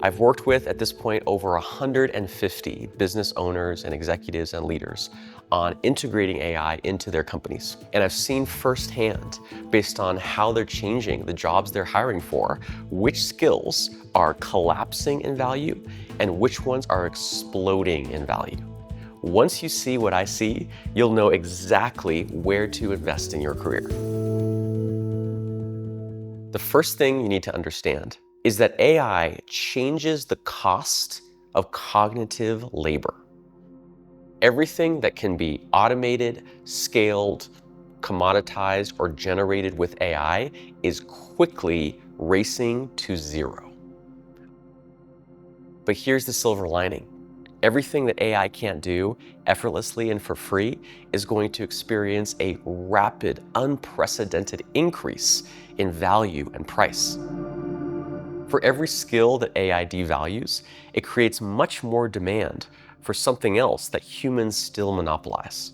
I've worked with, at this point, over 150 business owners and executives and leaders on integrating AI into their companies. And I've seen firsthand, based on how they're changing the jobs they're hiring for, which skills are collapsing in value and which ones are exploding in value. Once you see what I see, you'll know exactly where to invest in your career. The first thing you need to understand is that AI changes the cost of cognitive labor. Everything that can be automated, scaled, commoditized, or generated with AI is quickly racing to zero. But here's the silver lining. Everything that AI can't do effortlessly and for free is going to experience a rapid, unprecedented increase in value and price. For every skill that AI devalues, it creates much more demand for something else that humans still monopolize.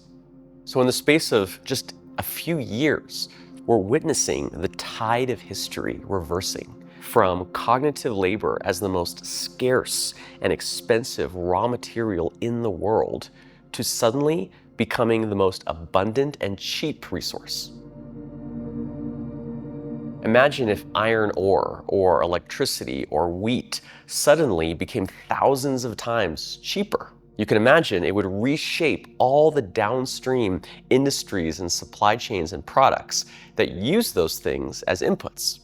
So in the space of just a few years, we're witnessing the tide of history reversing from cognitive labor as the most scarce and expensive raw material in the world to suddenly becoming the most abundant and cheap resource. Imagine if iron ore or electricity or wheat suddenly became thousands of times cheaper. You can imagine it would reshape all the downstream industries and supply chains and products that use those things as inputs.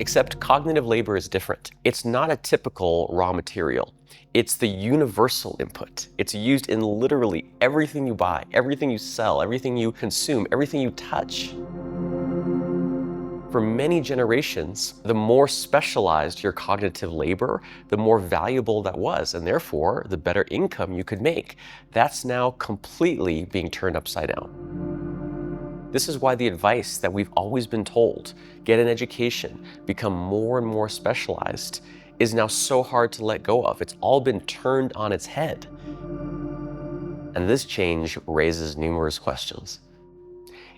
Except cognitive labor is different. It's not a typical raw material. It's the universal input. It's used in literally everything you buy, everything you sell, everything you consume, everything you touch. For many generations, the more specialized your cognitive labor, the more valuable that was, and therefore, the better income you could make. That's now completely being turned upside down. This is why the advice that we've always been told, get an education, become more and more specialized, is now so hard to let go of. It's all been turned on its head. And this change raises numerous questions.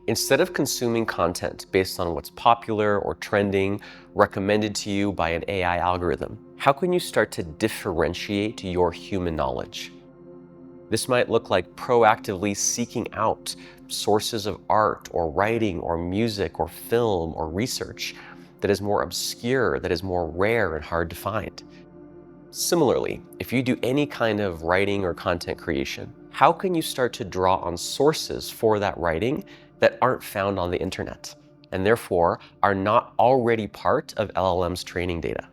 Instead of consuming content based on what's popular or trending, recommended to you by an AI algorithm, how can you start to differentiate your human knowledge? This might look like proactively seeking out sources of art or writing or music or film or research that is more obscure, that is more rare and hard to find. Similarly, if you do any kind of writing or content creation, how can you start to draw on sources for that writing that aren't found on the internet and therefore are not already part of LLM's training data?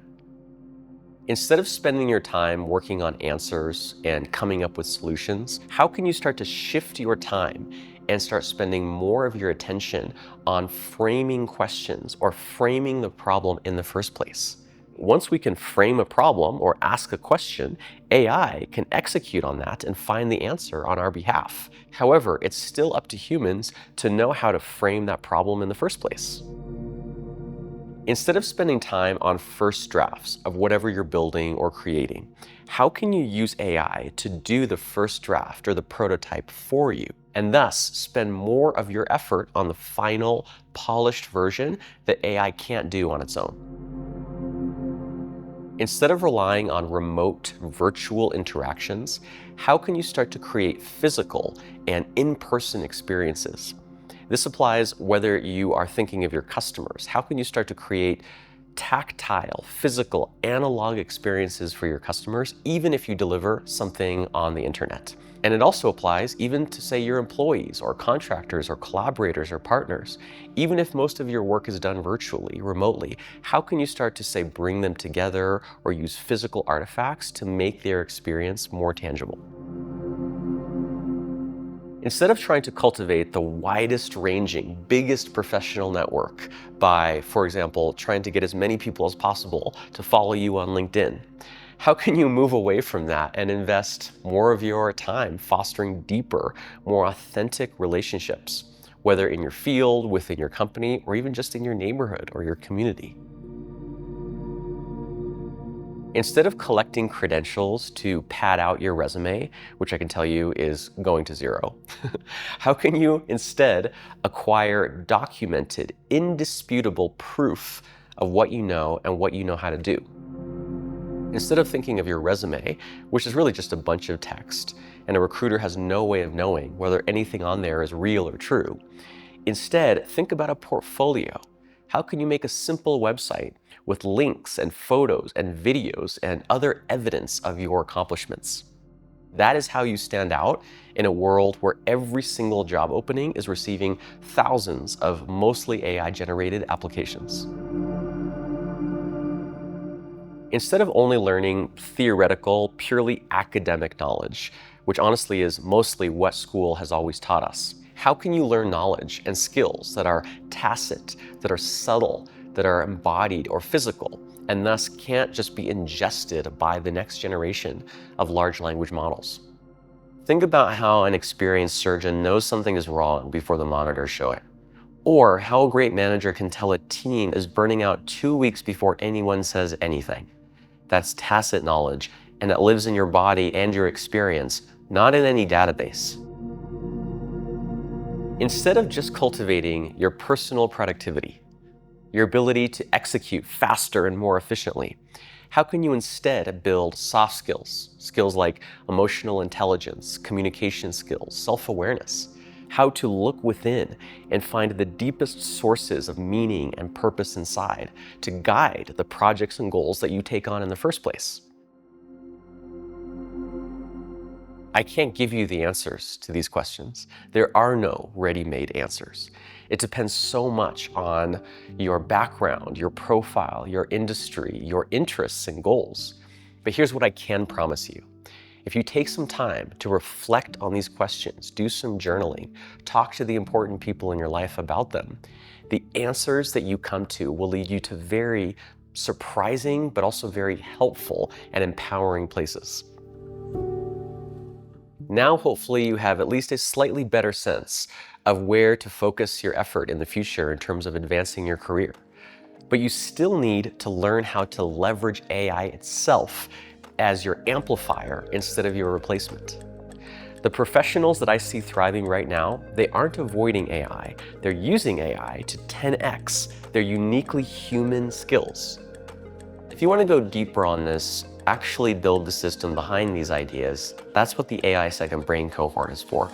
Instead of spending your time working on answers and coming up with solutions, how can you start to shift your time and start spending more of your attention on framing questions or framing the problem in the first place? Once we can frame a problem or ask a question, AI can execute on that and find the answer on our behalf. However, it's still up to humans to know how to frame that problem in the first place. Instead of spending time on first drafts of whatever you're building or creating, how can you use AI to do the first draft or the prototype for you, and thus spend more of your effort on the final, polished version that AI can't do on its own? Instead of relying on remote, virtual interactions, how can you start to create physical and in-person experiences? This applies whether you are thinking of your customers. How can you start to create tactile, physical, analog experiences for your customers, even if you deliver something on the internet? And it also applies even to, say, your employees or contractors or collaborators or partners. Even if most of your work is done virtually, remotely, how can you start to, say, bring them together or use physical artifacts to make their experience more tangible? Instead of trying to cultivate the widest ranging, biggest professional network by, for example, trying to get as many people as possible to follow you on LinkedIn, how can you move away from that and invest more of your time fostering deeper, more authentic relationships, whether in your field, within your company, or even just in your neighborhood or your community? Instead of collecting credentials to pad out your resume, which I can tell you is going to zero, how can you instead acquire documented, indisputable proof of what you know and what you know how to do? Instead of thinking of your resume, which is really just a bunch of text, and a recruiter has no way of knowing whether anything on there is real or true, instead, think about a portfolio. How can you make a simple website with links and photos and videos and other evidence of your accomplishments? That is how you stand out in a world where every single job opening is receiving thousands of mostly AI-generated applications. Instead of only learning theoretical, purely academic knowledge, which honestly is mostly what school has always taught us, how can you learn knowledge and skills that are tacit, that are subtle, that are embodied or physical, and thus can't just be ingested by the next generation of large language models? Think about how an experienced surgeon knows something is wrong before the monitors show it. Or how a great manager can tell a team is burning out 2 weeks before anyone says anything. That's tacit knowledge, and it lives in your body and your experience, not in any database. Instead of just cultivating your personal productivity, your ability to execute faster and more efficiently, how can you instead build soft skills? Skills like emotional intelligence, communication skills, self-awareness, how to look within and find the deepest sources of meaning and purpose inside to guide the projects and goals that you take on in the first place. I can't give you the answers to these questions. There are no ready-made answers. It depends so much on your background, your profile, your industry, your interests and goals. But here's what I can promise you. If you take some time to reflect on these questions, do some journaling, talk to the important people in your life about them, the answers that you come to will lead you to very surprising, but also very helpful and empowering places. Now, hopefully, you have at least a slightly better sense of where to focus your effort in the future in terms of advancing your career. But you still need to learn how to leverage AI itself as your amplifier instead of your replacement. The professionals that I see thriving right now, they aren't avoiding AI. They're using AI to 10x their uniquely human skills. If you want to go deeper on this, actually build the system behind these ideas, that's what the AI Second Brain cohort is for.